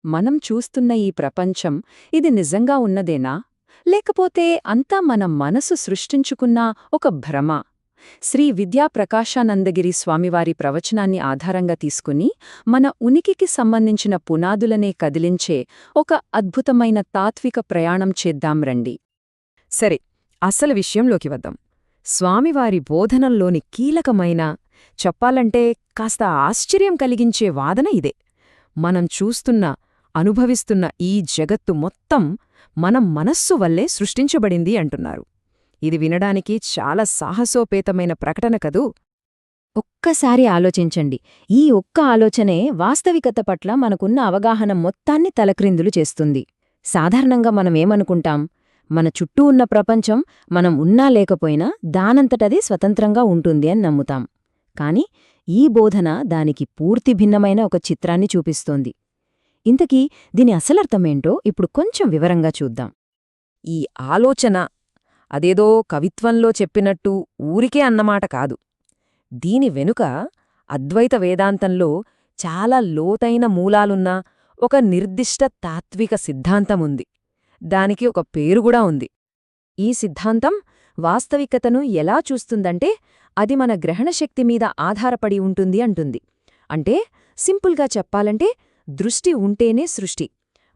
మనం చూస్తున్న ఈ ప్రపంచం ఇది నిజంగా ఉన్నదేనా లేకపోతే అంతా మన మనసు సృష్టించుకున్న ఒక భ్రమ? శ్రీ విద్యాప్రకాశానందగిరి స్వామివారి ప్రవచనాన్ని ఆధారంగా తీసుకుని మన ఉనికికి సంబంధించిన పునాదులనే కదిలించే ఒక అద్భుతమైన తాత్విక ప్రయాణం చేద్దాం రండి. సరే, అసలు విషయంలోకి వద్దాం. స్వామివారి బోధనల్లోని కీలకమైన, చెప్పాలంటే కాస్త ఆశ్చర్యం కలిగించే వాదన ఇదే. మనం చూస్తున్న, అనుభవిస్తున్న ఈ జగత్తు మొత్తం మనం మనస్సు వల్లే సృష్టించబడింది అంటున్నారు. ఇది వినడానికి చాలా సాహసోపేతమైన ప్రకటన కదూ. ఒక్కసారి ఆలోచించండి. ఈ ఒక్క ఆలోచనే వాస్తవికత పట్ల మనకున్న అవగాహన మొత్తాన్ని తలక్రిందులు చేస్తుంది. సాధారణంగా మనమేమనుకుంటాం? మన చుట్టూ ఉన్న ప్రపంచం మనం ఉన్నా లేకపోయినా దానంతటది స్వతంత్రంగా ఉంటుంది అని నమ్ముతాం. కాని ఈ బోధన దానికి పూర్తి భిన్నమైన ఒక చిత్రాన్ని చూపిస్తోంది. ఇంతకీ దీని అసలర్థమేంటో ఇప్పుడు కొంచెం వివరంగా చూద్దాం. ఈ ఆలోచన అదేదో కవిత్వంలో చెప్పినట్టు ఊరికే అన్నమాట కాదు. దీని వెనుక అద్వైత వేదాంతంలో చాలా లోతైన మూలాలున్న ఒక నిర్దిష్ట తాత్విక సిద్ధాంతముంది. దానికి ఒక పేరుగూడా ఉంది. ఈ సిద్ధాంతం వాస్తవికతను ఎలా చూస్తుందంటే అది మన గ్రహణశక్తి మీద ఆధారపడి ఉంటుంది అంటుంది. అంటే సింపుల్గా చెప్పాలంటే దృష్టి ఉంటేనే సృష్టి.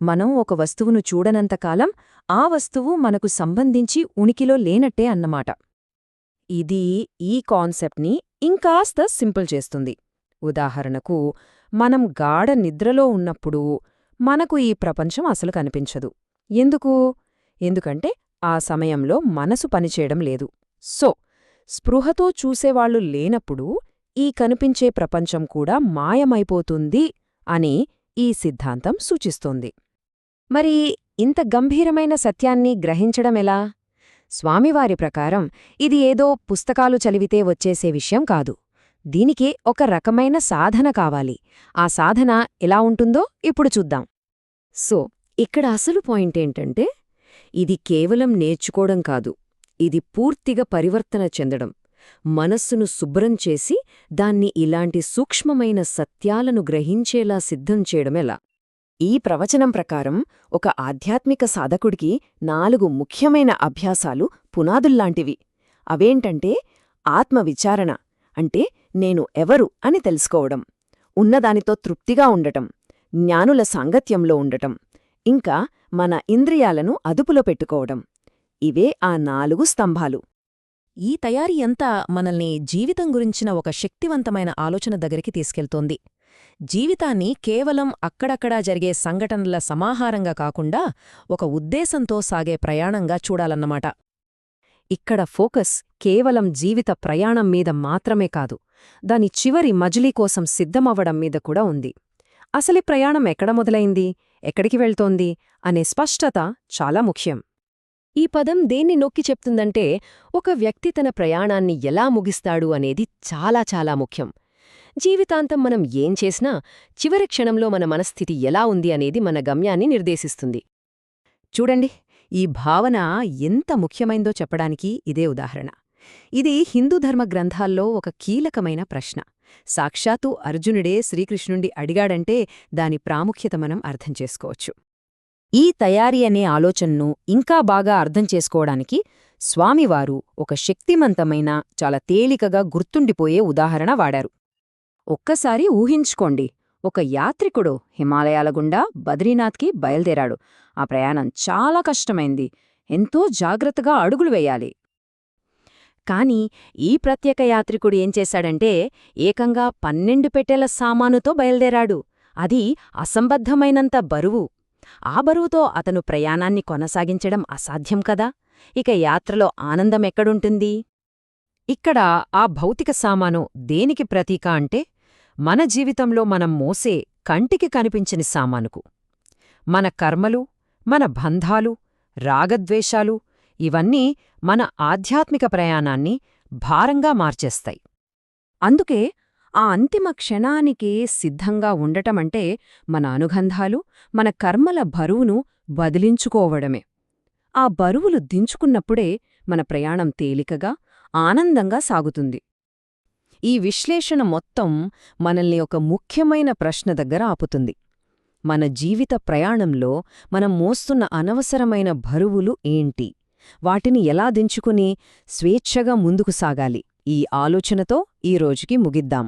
మనం ఒక వస్తువును చూడనంతకాలం ఆ వస్తువు మనకు సంబంధించి ఉనికిలో లేనట్టే అన్నమాట. ఇది ఈ కాన్సెప్ట్ని ఇంకాస్త సింపుల్ చేస్తుంది. ఉదాహరణకు, మనం గాఢ నిద్రలో ఉన్నప్పుడు మనకు ఈ ప్రపంచం అసలు కనిపించదు. ఎందుకంటే ఆ సమయంలో మనసు పనిచేయడం లేదు. సో, స్పృహతో చూసేవాళ్లు లేనప్పుడు ఈ కనిపించే ప్రపంచం కూడా మాయమైపోతుంది అని ఈ సిద్ధాంతం సూచిస్తోంది. మరి ఇంత గంభీరమైన సత్యాన్ని గ్రహించడమెలా? స్వామివారి ప్రకారం ఇది ఏదో పుస్తకాలు చదివితే వచ్చేసే విషయం కాదు. దీనికే ఒక రకమైన సాధన కావాలి. ఆ సాధన ఎలా ఉంటుందో ఇప్పుడు చూద్దాం. సో, ఇక్కడ అసలు పాయింటేంటంటే ఇది కేవలం నేర్చుకోవడం కాదు. ఇది పూర్తిగా పరివర్తన చెందడం. మనస్సును శుభ్రం చేసి దాన్ని ఇలాంటి సూక్ష్మమైన సత్యాలను గ్రహించేలా సిద్ధం చేయడమెలా? ఈ ప్రవచనం ప్రకారం ఒక ఆధ్యాత్మిక సాధకుడికి 4 ముఖ్యమైన అభ్యాసాలు పునాదుల్లాంటివి. అవేంటంటే ఆత్మవిచారణ, అంటే నేను ఎవరు అని తెలుసుకోవడం, ఉన్నదానితో తృప్తిగా ఉండటం, జ్ఞానుల సాంగత్యంలో ఉండటం, ఇంకా మన ఇంద్రియాలను అదుపులో పెట్టుకోవడం. ఇవే ఆ 4 స్తంభాలు. ఈ తయారీ అంతా మనల్ని జీవితం గురించిన ఒక శక్తివంతమైన ఆలోచన దగ్గరికి తీసుకెళ్తోంది. జీవితాన్ని కేవలం అక్కడక్కడా జరిగే సంఘటనల సమాహారంగా కాకుండా ఒక ఉద్దేశంతో సాగే ప్రయాణంగా చూడాలన్నమాట. ఇక్కడ ఫోకస్ కేవలం జీవిత ప్రయాణం మీద మాత్రమే కాదు, దాని చివరి మజిలీ కోసం సిద్ధమవ్వడం మీద కూడా ఉంది. అసలీ ప్రయాణం ఎక్కడ మొదలైంది, ఎక్కడికి వెళ్తోంది అనే స్పష్టత చాలా ముఖ్యం. ఈ పదం దేన్ని నొక్కి చెప్తుందంటే ఒక వ్యక్తి తన ప్రయాణాన్ని ఎలా ముగిస్తాడు అనేది చాలా చాలా ముఖ్యం. జీవితాంతం మనం ఏం చేసినా చివరి క్షణంలో మన మనస్థితి ఎలా ఉంది అనేది మన గమ్యాన్ని నిర్దేశిస్తుంది. చూడండి, ఈ భావన ఎంత ముఖ్యమైందో చెప్పడానికి ఇదే ఉదాహరణ. ఇది హిందూ ధర్మ గ్రంథాల్లో ఒక కీలకమైన ప్రశ్న. సాక్షాత్తు అర్జునుడే శ్రీకృష్ణుండి అడిగాడంటే దాని ప్రాముఖ్యత మనం అర్థం చేసుకోవచ్చు. ఈ తయారీ అనే ఆలోచనను ఇంకా బాగా అర్థం చేసుకోవడానికి స్వామివారు ఒక శక్తిమంతమైన, చాలా తేలికగా గుర్తుండిపోయే ఉదాహరణ వాడారు. ఒక్కసారి ఊహించుకోండి, ఒక యాత్రికుడు హిమాలయాల గుండా బద్రీనాథ్కి బయల్దేరాడు. ఆ ప్రయాణం చాలా కష్టమైంది, ఎంతో జాగ్రత్తగా అడుగులు వేయాలి. కాని ఈ ప్రత్యేక యాత్రికుడు ఏం చేశాడంటే ఏకంగా 12 పెట్టెల సామానుతో బయల్దేరాడు. అది అసంబద్ధమైనంత బరువు. ఆ బరువుతో అతను ప్రయాణాన్ని కొనసాగించడం అసాధ్యం కదా. ఇక యాత్రలో ఆనందమెక్కడుంటుంది? ఇక్కడ ఆ భౌతిక సామాను దేనికి ప్రతీక అంటే మన జీవితంలో మనం మోసే కంటికి కనిపించని సామానుకు. మన కర్మలు, మన బంధాలు, రాగద్వేషాలు ఇవన్నీ మన ఆధ్యాత్మిక ప్రయాణాన్ని భారంగా మార్చేస్తాయి. అందుకే ఆ అంతిమ క్షణానికి సిద్ధంగా ఉండటమంటే మన అనుబంధాలు, మన కర్మల బరువును వదిలించుకోవడమే. ఆ బరువులు దించుకున్నప్పుడే మన ప్రయాణం తేలికగా, ఆనందంగా సాగుతుంది. ఈ విశ్లేషణ మొత్తం మనల్ని ఒక ముఖ్యమైన ప్రశ్న దగ్గర ఆపుతుంది. మన జీవిత ప్రయాణంలో మనం మోస్తున్న అనవసరమైన బరువులు ఏంటి? వాటిని ఎలా దించుకుని స్వేచ్ఛగా ముందుకు సాగాలి? ఈ ఆలోచనతో ఈ రోజుకి ముగిద్దాం.